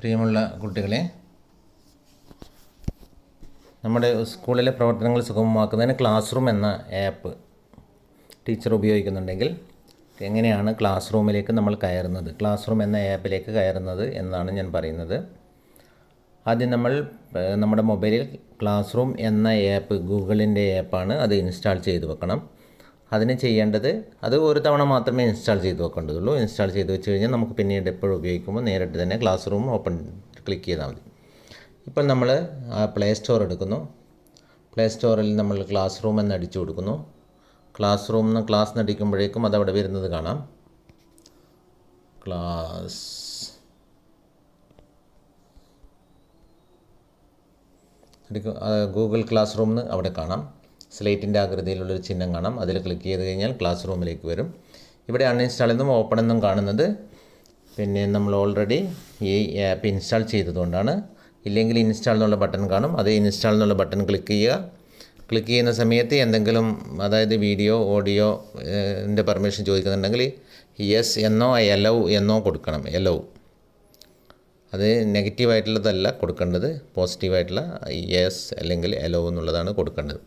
പ്രിയമുള്ള കുട്ടികളെ, നമ്മുടെ സ്കൂളിലെ പ്രവർത്തനങ്ങൾ സുഗമമാക്കുന്നതിന് ക്ലാസ് റൂം എന്ന ആപ്പ് ടീച്ചർ ഉപയോഗിക്കുന്നുണ്ടെങ്കിൽ എങ്ങനെയാണ് ക്ലാസ് റൂമിലേക്ക് നമ്മൾ കയറുന്നത്, ക്ലാസ് റൂം എന്ന ആപ്പിലേക്ക് കയറുന്നത് എന്നാണ് ഞാൻ പറയുന്നത്. ആദ്യം നമ്മൾ നമ്മുടെ മൊബൈലിൽ ക്ലാസ് റൂം എന്ന ആപ്പ്, ഗൂഗിളിൻ്റെ ആപ്പാണ്, അത് ഇൻസ്റ്റാൾ ചെയ്ത് വെക്കണം. അതിന് ചെയ്യേണ്ടത്, അത് ഒരു തവണ മാത്രമേ ഇൻസ്റ്റാൾ ചെയ്ത് വെക്കേണ്ടതുള്ളൂ. ഇൻസ്റ്റാൾ ചെയ്ത് വെച്ച് കഴിഞ്ഞാൽ നമുക്ക് പിന്നീട് എപ്പോഴും ഉപയോഗിക്കുമ്പോൾ നേരിട്ട് തന്നെ ക്ലാസ് റൂം ഓപ്പൺ ക്ലിക്ക് ചെയ്താൽ മതി. ഇപ്പോൾ നമ്മൾ പ്ലേ സ്റ്റോർ എടുക്കുന്നു. പ്ലേ സ്റ്റോറിൽ നമ്മൾ ക്ലാസ് റൂം എന്ന് അടിച്ചു കൊടുക്കുന്നു. ക്ലാസ് റൂം എന്ന് ക്ലാസ് നടിക്കുമ്പോഴേക്കും അതവിടെ വരുന്നത് കാണാം. ക്ലാസ് ഗൂഗിൾ ക്ലാസ് റൂം എന്ന് അവിടെ കാണാം. സ്ലേറ്റിൻ്റെ ആകൃതിയിലുള്ളൊരു ചിഹ്നം കാണാം. അതിൽ ക്ലിക്ക് ചെയ്ത് കഴിഞ്ഞാൽ ക്ലാസ് റൂമിലേക്ക് വരും. ഇവിടെ അൺഇൻസ്റ്റാൾ എന്നും ഓപ്പൺ എന്നും കാണുന്നത് പിന്നെ നമ്മൾ ഓൾറെഡി ഈ ആപ്പ് ഇൻസ്റ്റാൾ ചെയ്തതുകൊണ്ടാണ്. ഇല്ലെങ്കിൽ ഇൻസ്റ്റാൾ എന്നുള്ള ബട്ടൺ കാണും. അത് ഇൻസ്റ്റാൾ എന്നുള്ള ബട്ടൺ ക്ലിക്ക് ചെയ്യുക. ക്ലിക്ക് ചെയ്യുന്ന സമയത്ത് എന്തെങ്കിലും, അതായത് വീഡിയോ ഓഡിയോ പെർമിഷൻ ചോദിക്കുന്നുണ്ടെങ്കിൽ യെസ് എന്നോ എലോ എന്നോ കൊടുക്കണം. എലോ, അത് നെഗറ്റീവായിട്ടുള്ളതല്ല കൊടുക്കേണ്ടത്, പോസിറ്റീവായിട്ടുള്ള യെസ് അല്ലെങ്കിൽ എലോ എന്നുള്ളതാണ് കൊടുക്കേണ്ടത്.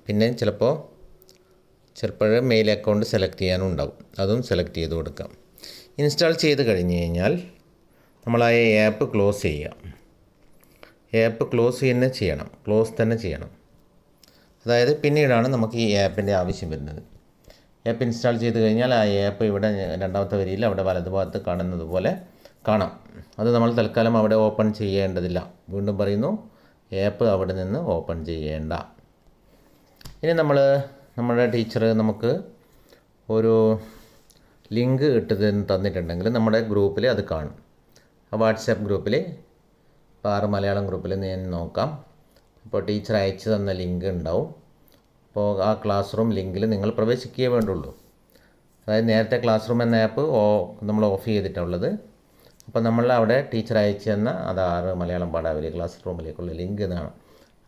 പിന്നെ ചിലപ്പോൾ മെയിൽ അക്കൗണ്ട് സെലക്ട് ചെയ്യാനും ഉണ്ടാവും, അതും സെലക്ട് ചെയ്ത് കൊടുക്കാം. ഇൻസ്റ്റാൾ ചെയ്ത് കഴിഞ്ഞ് കഴിഞ്ഞാൽ നമ്മൾ ആ ആപ്പ് ക്ലോസ് ചെയ്യുക. ആപ്പ് ക്ലോസ് തന്നെ ചെയ്യണം. അതായത് പിന്നീടാണ് നമുക്ക് ഈ ആപ്പിൻ്റെ ആവശ്യം വരുന്നത്. ആപ്പ് ഇൻസ്റ്റാൾ ചെയ്ത് കഴിഞ്ഞാൽ ആ ആപ്പ് ഇവിടെ രണ്ടാമത്തെ വരിയിൽ അവിടെ വലതുഭാഗത്ത് കാണുന്നത് പോലെ കാണാം. അത് നമ്മൾ തൽക്കാലം അവിടെ ഓപ്പൺ ചെയ്യേണ്ടതില്ല. വീണ്ടും പറയുന്നു, ആപ്പ് അവിടെ നിന്ന് ഓപ്പൺ ചെയ്യേണ്ട. ഇനി നമ്മുടെ ടീച്ചർ നമുക്ക് ഒരു ലിങ്ക് തന്നിട്ടുണ്ടെങ്കിൽ നമ്മുടെ ഗ്രൂപ്പിൽ അത് കാണും. ആ വാട്സാപ്പ് ഗ്രൂപ്പിൽ, ഇപ്പോൾ മലയാളം ഗ്രൂപ്പിൽ ഞാൻ നോക്കാം. അപ്പോൾ ടീച്ചർ അയച്ചു തന്ന ലിങ്ക് ഉണ്ടാവും. അപ്പോൾ ആ ക്ലാസ് റൂം ലിങ്കിൽ നിങ്ങൾ പ്രവേശിക്കുകയേ വേണ്ടുള്ളൂ. അതായത് നേരത്തെ ക്ലാസ് റൂം എന്ന ആപ്പ് നമ്മൾ ഓഫ് ചെയ്തിട്ടുള്ളത്. അപ്പോൾ നമ്മൾ അവിടെ ടീച്ചർ അയച്ചു തന്ന അത് മലയാളം പാഠാവലി ക്ലാസ് റൂമിലേക്കുള്ള ലിങ്ക് എന്നാണ്.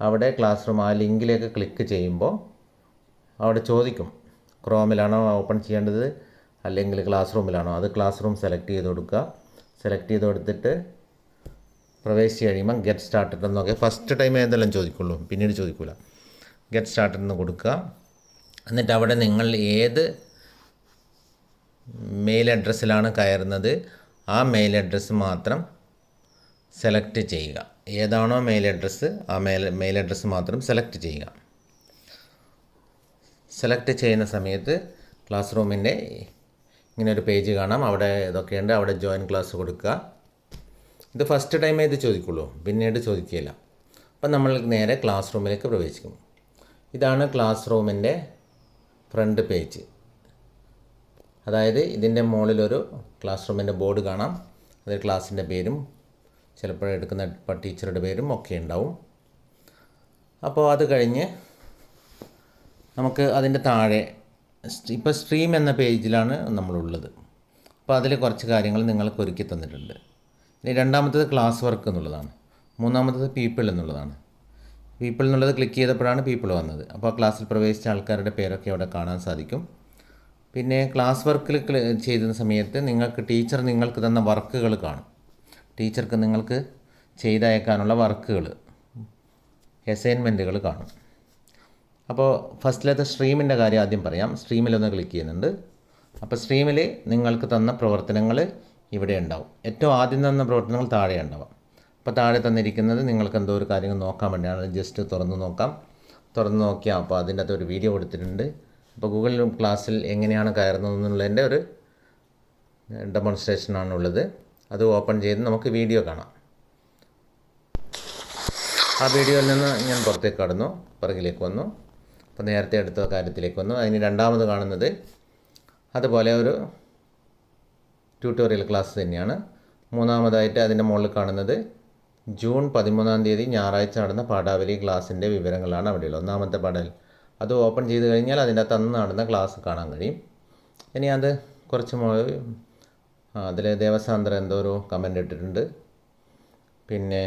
അവിടെ ക്ലാസ് റൂം, ആ ലിങ്കിലേക്ക് ക്ലിക്ക് ചെയ്യുമ്പോൾ അവിടെ ചോദിക്കും, ക്രോമിലാണോ ഓപ്പൺ ചെയ്യേണ്ടത് അല്ലെങ്കിൽ ക്ലാസ് റൂമിലാണോ. അത് ക്ലാസ് റൂം സെലക്ട് ചെയ്ത് കൊടുക്കുക. സെലക്ട് ചെയ്ത് കൊടുത്തിട്ട് പ്രവേശിച്ച് കഴിയുമ്പോൾ ഗെറ്റ് സ്റ്റാർട്ടഡ് എന്നൊക്കെ ഫസ്റ്റ് ടൈം ഏതെല്ലാം ചോദിക്കുള്ളൂ, പിന്നീട് ചോദിക്കില്ല. ഗെറ്റ് സ്റ്റാർട്ടഡ് എന്ന് കൊടുക്കുക. എന്നിട്ട് അവിടെ നിങ്ങൾ ഏത് മെയിൽ അഡ്രസ്സിലാണ് കയറുന്നത് ആ മെയിൽ അഡ്രസ്സ് മാത്രം സെലക്ട് ചെയ്യുക. ഏതാണോ മെയിൽ അഡ്രസ്സ് ആ മെയിൽ അഡ്രസ്സ് മാത്രം സെലക്ട് ചെയ്യുക. സെലക്ട് ചെയ്യുന്ന സമയത്ത് ക്ലാസ് റൂമിൻ്റെ ഇങ്ങനെ ഒരു പേജ് കാണാം. അവിടെ ഇതൊക്കെയുണ്ട്. അവിടെ ജോയിൻ ക്ലാസ് കൊടുക്കുക. ഇത് ഫസ്റ്റ് ടൈമേ ഇത് ചോദിക്കുള്ളൂ, പിന്നീട് ചോദിക്കുകയില്ല. അപ്പം നമ്മൾ നേരെ ക്ലാസ് റൂമിലേക്ക് പ്രവേശിക്കും. ഇതാണ് ക്ലാസ് റൂമിൻ്റെ ഫ്രണ്ട് പേജ്. അതായത് ഇതിൻ്റെ മുകളിലൊരു ക്ലാസ് റൂമിൻ്റെ ബോർഡ് കാണാം. അതിൽ ക്ലാസ്സിൻ്റെ പേരും ചിലപ്പോഴെടുക്കുന്ന ടീച്ചറുടെ പേരും ഒക്കെ ഉണ്ടാവും. അപ്പോൾ അത് കഴിഞ്ഞ് നമുക്ക് അതിൻ്റെ താഴെ ഇപ്പോൾ സ്ട്രീം എന്ന പേജിലാണ് നമ്മളുള്ളത്. അപ്പോൾ അതിൽ കുറച്ച് കാര്യങ്ങൾ നിങ്ങൾക്ക് ഒരുക്കി തന്നിട്ടുണ്ട്. ഇനി രണ്ടാമത്തത് ക്ലാസ് വർക്ക് എന്നുള്ളതാണ്. മൂന്നാമത്തത് പീപ്പിൾ എന്നുള്ളതാണ്. പീപ്പിൾ എന്നുള്ളത് ക്ലിക്ക് ചെയ്തപ്പോഴാണ് പീപ്പിൾ വന്നത്. അപ്പോൾ ആ ക്ലാസ്സിൽ പ്രവേശിച്ച ആൾക്കാരുടെ പേരൊക്കെ അവിടെ കാണാൻ സാധിക്കും. പിന്നെ ക്ലാസ് വർക്കിൽ ചെയ്യുന്ന സമയത്ത് ടീച്ചർ നിങ്ങൾക്ക് തന്ന വർക്കുകൾ കാണും. ടീച്ചർക്ക് നിങ്ങൾക്ക് ചെയ്തയക്കാനുള്ള വർക്കുകൾ, അസൈൻമെൻറ്റുകൾ കാണും. അപ്പോൾ ഫസ്റ്റിലത്തെ സ്ട്രീമിൻ്റെ കാര്യം ആദ്യം പറയാം. സ്ട്രീമിലൊന്ന് ക്ലിക്ക് ചെയ്യുന്നുണ്ട്. അപ്പോൾ സ്ട്രീമിൽ നിങ്ങൾക്ക് തന്ന പ്രവർത്തനങ്ങൾ ഇവിടെ ഉണ്ടാവും. ഏറ്റവും ആദ്യം തന്ന പ്രവർത്തനങ്ങൾ താഴെ ഉണ്ടാവാം. അപ്പോൾ താഴെ തന്നിരിക്കുന്നത് നിങ്ങൾക്ക് എന്തോ ഒരു കാര്യങ്ങൾ നോക്കാൻ വേണ്ടിയാണ്. ജസ്റ്റ് തുറന്ന് നോക്കിയാൽ അപ്പോൾ അതിൻ്റെ അകത്ത് ഒരു വീഡിയോ കൊടുത്തിട്ടുണ്ട്. അപ്പോൾ ഗൂഗിൾ ക്ലാസ്സിൽ എങ്ങനെയാണ് കയറുന്നതെന്നുള്ളതിൻ്റെ ഒരു ഡെമോൺസ്ട്രേഷനാണുള്ളത്. അത് ഓപ്പൺ ചെയ്ത് നമുക്ക് വീഡിയോ കാണാം. ആ വീഡിയോയിൽ നിന്ന് ഞാൻ പുറത്തേക്ക് കടന്നു, പുറകിലേക്ക് വന്നു. അപ്പോൾ നേരത്തെ എടുത്ത കാര്യത്തിലേക്ക് വന്നു. അതിന് രണ്ടാമത് കാണുന്നത് അതുപോലെ ഒരു ട്യൂട്ടോറിയൽ ക്ലാസ് തന്നെയാണ്. മൂന്നാമതായിട്ട് അതിൻ്റെ മുകളിൽ കാണുന്നത് ജൂൺ 13 ഞായറാഴ്ച നടന്ന പാഠാവലി ക്ലാസ്സിൻ്റെ വിവരങ്ങളാണ് അവിടെയുള്ളത്. ഒന്നാമത്തെ പാഠാവലി അത് ഓപ്പൺ ചെയ്ത് കഴിഞ്ഞാൽ അതിൻ്റെ അകത്ത് അന്ന് നടന്ന ക്ലാസ് കാണാൻ കഴിയും. ഇനി അത് കുറച്ച് അതിൽ ദേവസാന്ദ്ര എന്തോ ഒരു കമൻ്റ് ഇട്ടിട്ടുണ്ട്. പിന്നെ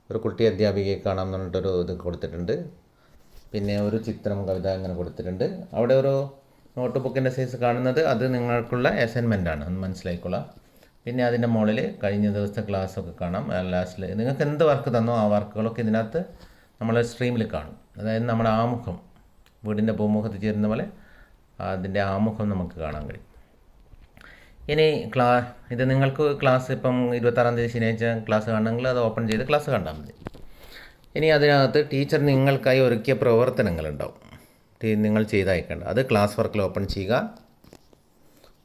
ഒരു കുട്ടി അധ്യാപികയെ കാണാൻ പറഞ്ഞിട്ടൊരു ഇത് കൊടുത്തിട്ടുണ്ട്. പിന്നെ ഒരു ചിത്രം, കവിത അങ്ങനെ കൊടുത്തിട്ടുണ്ട്. അവിടെ ഒരു നോട്ട് ബുക്കിൻ്റെ സൈസ് കാണുന്നത് അത് നിങ്ങൾക്കുള്ള അസൈൻമെൻറ്റാണ്, ഒന്ന് മനസ്സിലാക്കിക്കൊള്ളാം. പിന്നെ അതിൻ്റെ മുകളിൽ കഴിഞ്ഞ ദിവസത്തെ ക്ലാസ്സൊക്കെ കാണാം. ലാസ്റ്റിൽ നിങ്ങൾക്ക് എന്ത് വർക്ക് തന്നോ ആ വർക്കുകളൊക്കെ ഇതിനകത്ത് നമ്മൾ സ്ട്രീമിൽ കാണും. അതായത് നമ്മുടെ ആമുഖം, വീടിൻ്റെ പൂമുഖത്ത് ചേരുന്ന പോലെ അതിൻ്റെ ആമുഖം നമുക്ക് കാണാൻ കഴിയും. ഇനി ഇത് നിങ്ങൾക്ക് ക്ലാസ് ഇപ്പം 26-ാം തീയതി ശനിയാഴ്ച ക്ലാസ് കാണണമെങ്കിൽ അത് ഓപ്പൺ ചെയ്ത് ക്ലാസ് കണ്ടാൽ മതി. ഇനി അതിനകത്ത് ടീച്ചർ നിങ്ങൾക്കായി ഒരുക്കിയ പ്രവർത്തനങ്ങളുണ്ടാവും, നിങ്ങൾ ചെയ്തയക്കേണ്ട. അത് ക്ലാസ് വർക്കിൽ ഓപ്പൺ ചെയ്യുക.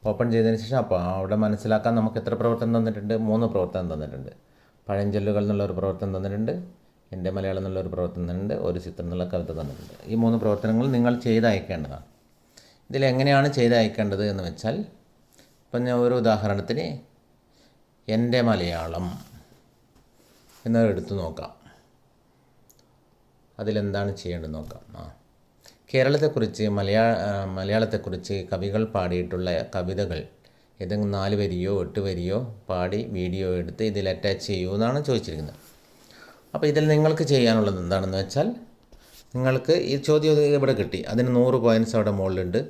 ഓപ്പൺ ചെയ്തതിന് ശേഷം അപ്പോൾ അവിടെ മനസ്സിലാക്കാൻ നമുക്ക് എത്ര പ്രവർത്തനം തന്നിട്ടുണ്ട്? 3 പ്രവർത്തനം തന്നിട്ടുണ്ട്. പഴഞ്ചൊല്ലുകൾ എന്നുള്ളൊരു പ്രവർത്തനം തന്നിട്ടുണ്ട്, എൻ്റെ മലയാളം എന്നുള്ളൊരു പ്രവർത്തനം തന്നിട്ടുണ്ട്, ഒരു ചിത്രം എന്നുള്ള കവിത തന്നിട്ടുണ്ട്. ഈ 3 പ്രവർത്തനങ്ങൾ നിങ്ങൾ ചെയ്തയക്കേണ്ടതാണ്. ഇതിലെങ്ങനെയാണ് ചെയ്തയക്കേണ്ടത് എന്ന് വെച്ചാൽ, ഇപ്പം ഞാൻ ഒരു ഉദാഹരണത്തിന് എൻ്റെ മലയാളം എന്നതെടുത്ത് നോക്കാം. അതിലെന്താണ് ചെയ്യേണ്ടത് നോക്കാം. കേരളത്തെക്കുറിച്ച് മലയാളത്തെക്കുറിച്ച് കവികൾ പാടിയിട്ടുള്ള കവിതകൾ ഏതെങ്കിലും 4 വരിയോ 8 വരിയോ പാടി വീഡിയോ എടുത്ത് ഇതിൽ അറ്റാച്ച് ചെയ്യൂ എന്നാണ് ചോദിച്ചിരിക്കുന്നത്. അപ്പോൾ ഇതിൽ നിങ്ങൾക്ക് ചെയ്യാനുള്ളത് എന്താണെന്ന് വെച്ചാൽ, നിങ്ങൾക്ക് ഈ ചോദ്യം ഇവിടെ കിട്ടി, അതിന് 100 പോയിൻറ്റ്സ് അവിടെ മുകളിലുണ്ട്.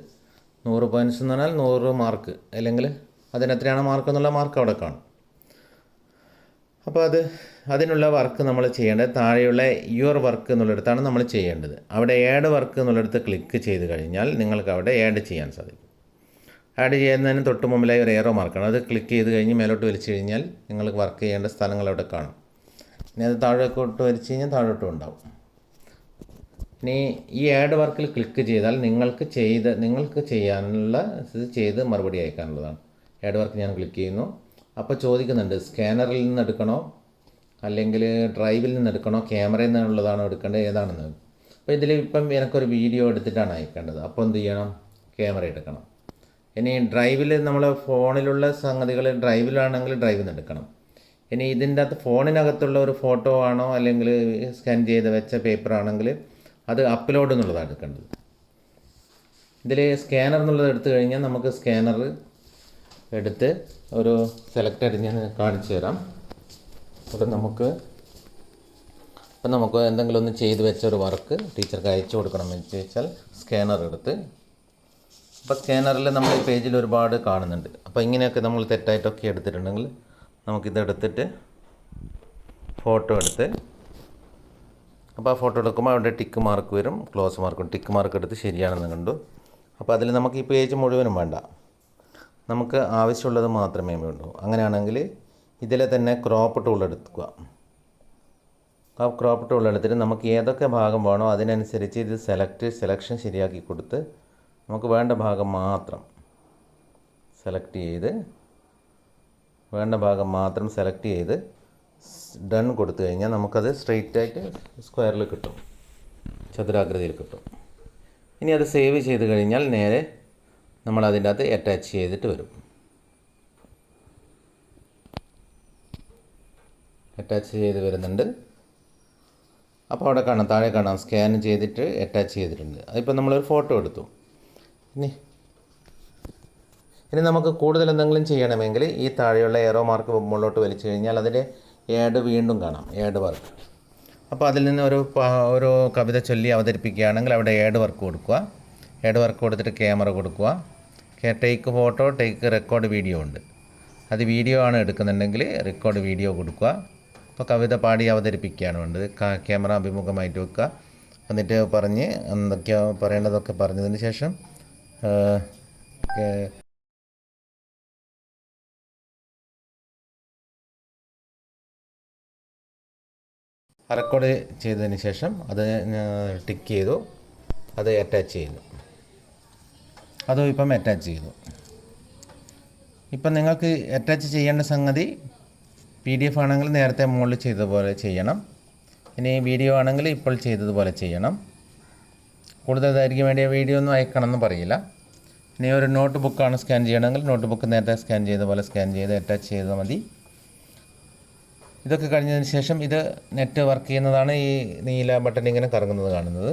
100 പോയിൻറ്റ്സ് എന്ന് പറഞ്ഞാൽ 100 മാർക്ക്, അല്ലെങ്കിൽ അതിനെത്രയാണ് മാർക്ക് എന്നുള്ള മാർക്ക് അവിടെ കാണും. അപ്പോൾ അതിനുള്ള വർക്ക് നമ്മൾ ചെയ്യേണ്ടത് താഴെയുള്ള യുവർ വർക്ക് എന്നുള്ളിടത്താണ് നമ്മൾ ചെയ്യേണ്ടത്. അവിടെ ആഡ് വർക്ക് എന്നുള്ളിടത്ത് ക്ലിക്ക് ചെയ്ത് കഴിഞ്ഞാൽ നിങ്ങൾക്ക് അവിടെ ആഡ് ചെയ്യാൻ സാധിക്കും. ആഡ് ചെയ്യുന്നതിന് തൊട്ട് മുമ്പിലായി ഒരു ഏറോ മാർക്കാണ്, അത് ക്ലിക്ക് ചെയ്ത് കഴിഞ്ഞ് മേലോട്ട് വലിച്ചു കഴിഞ്ഞാൽ നിങ്ങൾക്ക് വർക്ക് ചെയ്യേണ്ട സ്ഥലങ്ങൾ അവിടെ കാണും. ഇനി അത് താഴോട്ട് വലിച്ചു കഴിഞ്ഞാൽ താഴോട്ടും ഉണ്ടാവും. ഇനി ഈ ആഡ് വർക്കിൽ ക്ലിക്ക് ചെയ്താൽ നിങ്ങൾക്ക് ചെയ്യാനുള്ള ഇത് ചെയ്ത് മറുപടി അയക്കാനുള്ളതാണ്. ആഡ് വർക്ക് ഞാൻ ക്ലിക്ക് ചെയ്യുന്നു. അപ്പോൾ ചോദിക്കുന്നുണ്ട്, സ്കാനറിൽ നിന്ന് എടുക്കണോ അല്ലെങ്കിൽ ഡ്രൈവിൽ നിന്ന് എടുക്കണോ, ക്യാമറയിൽ നിന്നുള്ളതാണോ എടുക്കേണ്ടത്, ഏതാണെന്ന്. അപ്പോൾ ഇതിൽ ഇപ്പം എനിക്കൊരു വീഡിയോ എടുത്തിട്ടാണ് അയക്കേണ്ടത്. അപ്പോൾ എന്ത് ചെയ്യണം? ക്യാമറ എടുക്കണം. ഇനി ഡ്രൈവിൽ നമ്മൾ ഫോണിലുള്ള സംഗതികൾ ഡ്രൈവിലാണെങ്കിൽ ഡ്രൈവിൽ നിന്ന് എടുക്കണം. ഇനി ഇതിൻ്റെ അകത്ത് ഫോണിനകത്തുള്ള ഒരു ഫോട്ടോ ആണോ അല്ലെങ്കിൽ സ്കാൻ ചെയ്ത് വെച്ച പേപ്പർ ആണെങ്കിൽ അത് അപ്ലോഡ് എന്നുള്ളതാണ് എടുക്കേണ്ടത്. ഇതിൽ സ്കാനർ എന്നുള്ളത് എടുത്തു കഴിഞ്ഞാൽ നമുക്ക് സ്കാനർ എടുത്ത് ഒരു സെലക്ട് അടിഞ്ഞ് കാണിച്ചു തരാം. അപ്പോൾ നമുക്ക് എന്തെങ്കിലും ഒന്ന് ചെയ്ത് വെച്ച ഒരു വർക്ക് ടീച്ചർക്ക് അയച്ചു കൊടുക്കണമെന്ന് ചോദിച്ചാൽ സ്കാനർ എടുത്ത്, അപ്പോൾ സ്കാനറിൽ നമ്മൾ ഈ പേജിൽ ഒരുപാട് കാണുന്നുണ്ട്. അപ്പോൾ ഇങ്ങനെയൊക്കെ നമ്മൾ തെറ്റായിട്ടൊക്കെ എടുത്തിട്ടുണ്ടെങ്കിൽ നമുക്കിതെടുത്തിട്ട് ഫോട്ടോ എടുത്ത്, അപ്പോൾ ആ ഫോട്ടോ എടുക്കുമ്പോൾ അവിടെ ടിക്ക് മാർക്ക് വരും, ക്ലോസ് മാർക്കും. ടിക്ക് മാർക്ക് എടുത്ത് ശരിയാണെന്ന് കണ്ടു. അപ്പോൾ അതിൽ നമുക്ക് ഈ പേജ് മുഴുവനും വേണ്ട, നമുക്ക് ആവശ്യമുള്ളത് മാത്രമേ വേണ്ടൂ. അങ്ങനെയാണെങ്കിൽ ഇതിലെ തന്നെ ക്രോപ്പ് ടൂൾ എടുക്കുക. ആ ക്രോപ്പ് ടൂൾ എടുത്തിട്ട് നമുക്ക് ഏതൊക്കെ ഭാഗം വേണോ അതിനനുസരിച്ച് ഇത് സെലക്ഷൻ ശരിയാക്കി കൊടുത്ത് നമുക്ക് വേണ്ട ഭാഗം മാത്രം സെലക്ട് ചെയ്ത് ഡൺ കൊടുത്തു കഴിഞ്ഞാൽ നമുക്കത് സ്ട്രെയിറ്റ് ആയിട്ട് സ്ക്വയറിൽ കിട്ടും, ചതുരാകൃതിയിൽ കിട്ടും. ഇനി അത് സേവ് ചെയ്ത് കഴിഞ്ഞാൽ നേരെ നമ്മൾ അതിൻ്റെ അകത്ത് അറ്റാച്ച് ചെയ്തിട്ട് വരും. അറ്റാച്ച് ചെയ്ത് വരുന്നുണ്ട്. അപ്പോൾ അവിടെ കാണാം, താഴെ കാണാം സ്കാൻ ചെയ്തിട്ട് അറ്റാച്ച് ചെയ്തിട്ടുണ്ട്. അതിപ്പോൾ നമ്മളൊരു ഫോട്ടോ എടുത്തു. ഇനി നമുക്ക് കൂടുതൽ എന്തെങ്കിലും ചെയ്യണമെങ്കിൽ ഈ താഴെയുള്ള ഏറോ മാർക്ക് മുകളിലോട്ട് വലിച്ചു കഴിഞ്ഞാൽ അതിൻ്റെ ആഡ് വീണ്ടും കാണാം, ആഡ് വർക്ക്. അപ്പോൾ അതിൽ നിന്ന് ഒരു കവിത ചൊല്ലി അവതരിപ്പിക്കുകയാണെങ്കിൽ അവിടെ ആഡ് വർക്ക് കൊടുക്കുക. ആഡ് വർക്ക് കൊടുത്തിട്ട് ക്യാമറ കൊടുക്കുക. Take photo, take record video ഉണ്ട്. അത് വീഡിയോ ആണ് എടുക്കുന്നുണ്ടെങ്കിൽ റെക്കോർഡ് വീഡിയോ കൊടുക്കുക. അപ്പോൾ കവിത പാടി അവതരിപ്പിക്കുകയാണ് വേണ്ടത്. ക്യാമറ അഭിമുഖമായിട്ട് വെക്കുക. എന്നിട്ട് പറഞ്ഞ് എന്തൊക്കെയാണ് പറയേണ്ടതൊക്കെ പറഞ്ഞതിന് ശേഷം റെക്കോർഡ് ചെയ്തതിന് ശേഷം അത് ടിക്ക് ചെയ്തു, അത് അറ്റാച്ച് ചെയ്യുന്നു. അതും ഇപ്പം അറ്റാച്ച് ചെയ്തു. ഇപ്പം നിങ്ങൾക്ക് അറ്റാച്ച് ചെയ്യേണ്ട സംഗതി PDF ആണെങ്കിൽ നേരത്തെ മുകളിൽ ചെയ്തതുപോലെ ചെയ്യണം. ഇനി വീഡിയോ ആണെങ്കിൽ ഇപ്പോൾ ചെയ്തതുപോലെ ചെയ്യണം. കൂടുതൽ ദൈർഘ്യം വേണ്ടിയ വീഡിയോ ഒന്നും അയക്കണമെന്ന് പറയില്ല. ഇനി ഒരു നോട്ട് ബുക്കാണ് സ്കാൻ ചെയ്യണമെങ്കിൽ നോട്ട് ബുക്ക് നേരത്തെ സ്കാൻ ചെയ്ത പോലെ സ്കാൻ ചെയ്ത് അറ്റാച്ച് ചെയ്താൽ മതി. ഇതൊക്കെ കഴിഞ്ഞതിന് ശേഷം ഇത് നെറ്റ് വർക്ക് ചെയ്യുന്നതാണ്. ഈ നീല ബട്ടൺ ഇങ്ങനെ കറങ്ങുന്നത് കാണുന്നത്.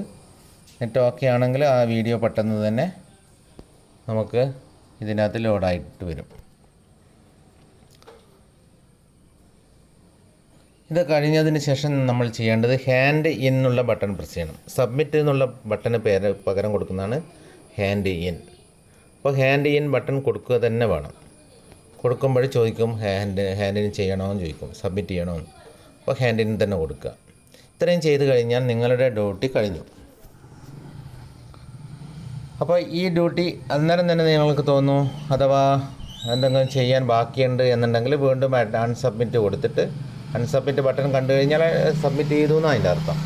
നെറ്റ് ഓക്കെ ആണെങ്കിൽ ആ വീഡിയോ പെട്ടെന്ന് തന്നെ നമുക്ക് ഇതിനകത്ത് ലോഡായിട്ട് വരും. ഇത് കഴിഞ്ഞതിന് ശേഷം നമ്മൾ ചെയ്യേണ്ടത് ഹാൻഡ് ഇൻ എന്നുള്ള ബട്ടൺ പ്രസ് ചെയ്യണം. സബ്മിറ്റ് എന്നുള്ള ബട്ടന് പകരം കൊടുക്കുന്നതാണ് ഹാൻഡ് ഇൻ. അപ്പോൾ ഹാൻഡ് ഇൻ ബട്ടൺ കൊടുക്കുക തന്നെ വേണം. കൊടുക്കുമ്പോൾ ചോദിക്കും ഹാൻഡിന് ചെയ്യണോ എന്ന് ചോദിക്കും, സബ്മിറ്റ് ചെയ്യണോ എന്ന്. അപ്പോൾ ഹാൻഡിന് തന്നെ കൊടുക്കുക. ഇത്രയും ചെയ്ത് കഴിഞ്ഞാൽ നിങ്ങളുടെ ഡ്യൂട്ടി കഴിഞ്ഞു. അപ്പോൾ ഈ ഡ്യൂട്ടി അന്നേരം തന്നെ നിങ്ങൾക്ക് തോന്നുന്നു അഥവാ എന്തെങ്കിലും ചെയ്യാൻ ബാക്കിയുണ്ട് എന്നുണ്ടെങ്കിൽ വീണ്ടും അൺസബ്മിറ്റ് കൊടുത്തിട്ട് അൺസബ്മിറ്റ് ബട്ടൺ കണ്ടു കഴിഞ്ഞാൽ സബ്മിറ്റ് ചെയ്തു എന്നാണ് അതിൻ്റെ അർത്ഥം.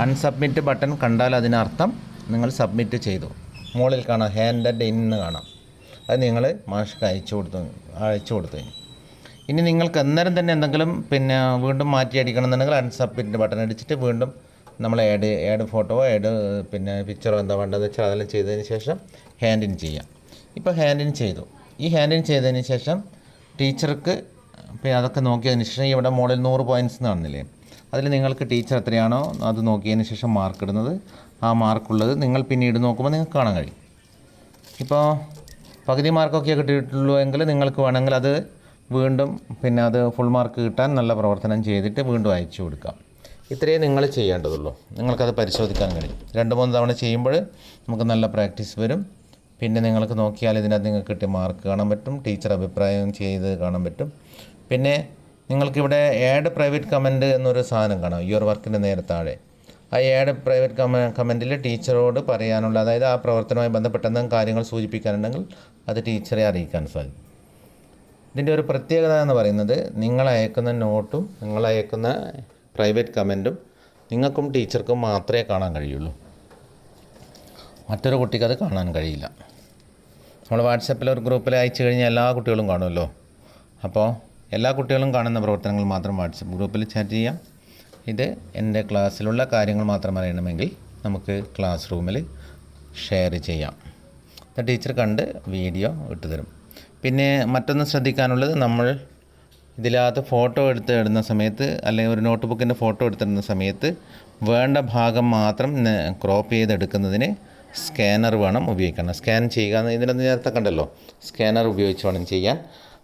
അൺസബ്മിറ്റ് ബട്ടൺ കണ്ടാൽ അതിനർത്ഥം നിങ്ങൾ സബ്മിറ്റ് ചെയ്തു. മുകളിൽ കാണാം ഹാൻഡഡ് ഇൻ എന്ന് കാണാം. അത് നിങ്ങൾ മാഷ്ക്ക് അയച്ചു കൊടുത്തു. ഇനി നിങ്ങൾക്ക് അന്നേരം തന്നെ എന്തെങ്കിലും വീണ്ടും മാറ്റി അടിക്കണം എന്നുണ്ടെങ്കിൽ അൺസബ്മിറ്റ് ബട്ടൺ അടിച്ചിട്ട് വീണ്ടും നമ്മൾ ആഡ് ഫോട്ടോയോ പിക്ചറോ എന്താ വേണ്ടതെന്ന് വെച്ചാൽ അതെല്ലാം ചെയ്തതിന് ശേഷം ഹാൻഡിൻ ചെയ്യാം. ഇപ്പോൾ ഹാൻഡിൻ ചെയ്തു. ഈ ഹാൻഡിൻ ചെയ്തതിന് ശേഷം ടീച്ചർക്ക് അതൊക്കെ നോക്കിയതിന് ശേഷം ഇവിടെ മോഡൽ 100 പോയിൻറ്റ്സ് കാണുന്നില്ലേ, അതിൽ നിങ്ങൾക്ക് ടീച്ചർ എത്രയാണോ അത് നോക്കിയതിന് ശേഷം മാർക്ക് ഇടുന്നത്, ആ മാർക്കുള്ളത് നിങ്ങൾ പിന്നീട് നോക്കുമ്പോൾ നിങ്ങൾക്ക് കാണാൻ കഴിയും. ഇപ്പോൾ പകുതി മാർക്കൊക്കെ കിട്ടിയിട്ടുള്ളൂ എങ്കിൽ നിങ്ങൾക്ക് വേണമെങ്കിൽ അത് വീണ്ടും അത് ഫുൾ മാർക്ക് കിട്ടാൻ നല്ല പ്രവർത്തനം ചെയ്തിട്ട് വീണ്ടും അയച്ചു കൊടുക്കാം. ഇത്രയേ നിങ്ങൾ ചെയ്യേണ്ടതുള്ളൂ. നിങ്ങൾക്കത് പരിശോധിക്കാൻ കഴിയും. 2-3 തവണ ചെയ്യുമ്പോൾ നമുക്ക് നല്ല പ്രാക്ടീസ് വരും. പിന്നെ നിങ്ങൾക്ക് നോക്കിയാൽ ഇതിനകത്ത് നിങ്ങൾക്ക് കിട്ടിയ മാർക്ക് കാണാൻ പറ്റും, ടീച്ചർ അഭിപ്രായം ചെയ്ത് കാണാൻ പറ്റും. പിന്നെ നിങ്ങൾക്കിവിടെ ആഡ് പ്രൈവറ്റ് കമൻറ്റ് എന്നൊരു സാധനം കാണാം യുവർ വർക്കിൻ്റെ നേരെ താഴെ. ആ ആഡ് പ്രൈവറ്റ് കമൻറ്റിൽ ടീച്ചറോട് പറയാനുള്ള, അതായത് ആ പ്രവർത്തനവുമായി ബന്ധപ്പെട്ട എന്തെങ്കിലും കാര്യങ്ങൾ സൂചിപ്പിക്കാനുണ്ടെങ്കിൽ അത് ടീച്ചറെ അറിയിക്കാൻ സാധിക്കും. ഇതിൻ്റെ ഒരു പ്രത്യേകത എന്ന് പറയുന്നത് നിങ്ങൾ അയക്കുന്ന നോട്ടും നിങ്ങൾ അയക്കുന്ന പ്രൈവറ്റ് കമൻറ്റും നിങ്ങൾക്കും ടീച്ചർക്കും മാത്രമേ കാണാൻ കഴിയുള്ളൂ. മറ്റൊരു കുട്ടിക്ക് അത് കാണാൻ കഴിയില്ല. നമ്മൾ വാട്സപ്പിൽ ഒരു ഗ്രൂപ്പിൽ അയച്ചു കഴിഞ്ഞാൽ എല്ലാ കുട്ടികളും കാണുമല്ലോ. അപ്പോൾ എല്ലാ കുട്ടികളും കാണുന്ന പ്രവർത്തനങ്ങൾ മാത്രം വാട്സപ്പ് ഗ്രൂപ്പിൽ ചാറ്റ് ചെയ്യാം. ഇത് എൻ്റെ ക്ലാസ്സിലുള്ള കാര്യങ്ങൾ മാത്രം അറിയണമെങ്കിൽ നമുക്ക് ക്ലാസ് റൂമിൽ ഷെയർ ചെയ്യാം. ടീച്ചർ കണ്ട് വീഡിയോ ഇട്ടുതരും. പിന്നെ മറ്റൊന്ന് ശ്രദ്ധിക്കാനുള്ളത്, നമ്മൾ ഇതിനകത്ത് ഫോട്ടോ ഇടുന്ന സമയത്ത് അല്ലെങ്കിൽ ഒരു നോട്ട് ബുക്കിൻ്റെ ഫോട്ടോ എടുത്തിടുന്ന സമയത്ത് വേണ്ട ഭാഗം മാത്രം ക്രോപ്പ് ചെയ്തെടുക്കുന്നതിന് സ്കാനർ വേണം ഉപയോഗിക്കണം. സ്കാൻ ചെയ്യുക ഇതിനകത്ത് നേരത്തെ കണ്ടല്ലോ, സ്കാനർ ഉപയോഗിച്ച് വേണം ചെയ്യാൻ.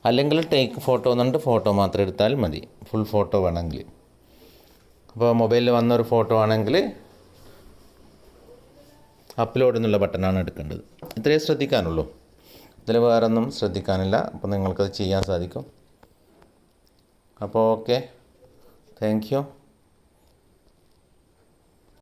അല്ലെങ്കിൽ ടേക്ക് ഫോട്ടോ എന്നുണ്ട്, ഫോട്ടോ മാത്രം എടുത്താൽ മതി, ഫുൾ ഫോട്ടോ വേണമെങ്കിൽ. അപ്പോൾ മൊബൈലിൽ വന്നൊരു ഫോട്ടോ ആണെങ്കിൽ അപ്ലോഡ് എന്നുള്ള ബട്ടണാണ് എടുക്കേണ്ടത്. ഇത്രയേ ശ്രദ്ധിക്കാനുള്ളൂ. ഇതിൽ വേറൊന്നും ശ്രദ്ധിക്കാനില്ല. അപ്പോൾ നിങ്ങൾക്കത് ചെയ്യാൻ സാധിക്കും. അപ്പോൾ ഓക്കെ, താങ്ക് യു.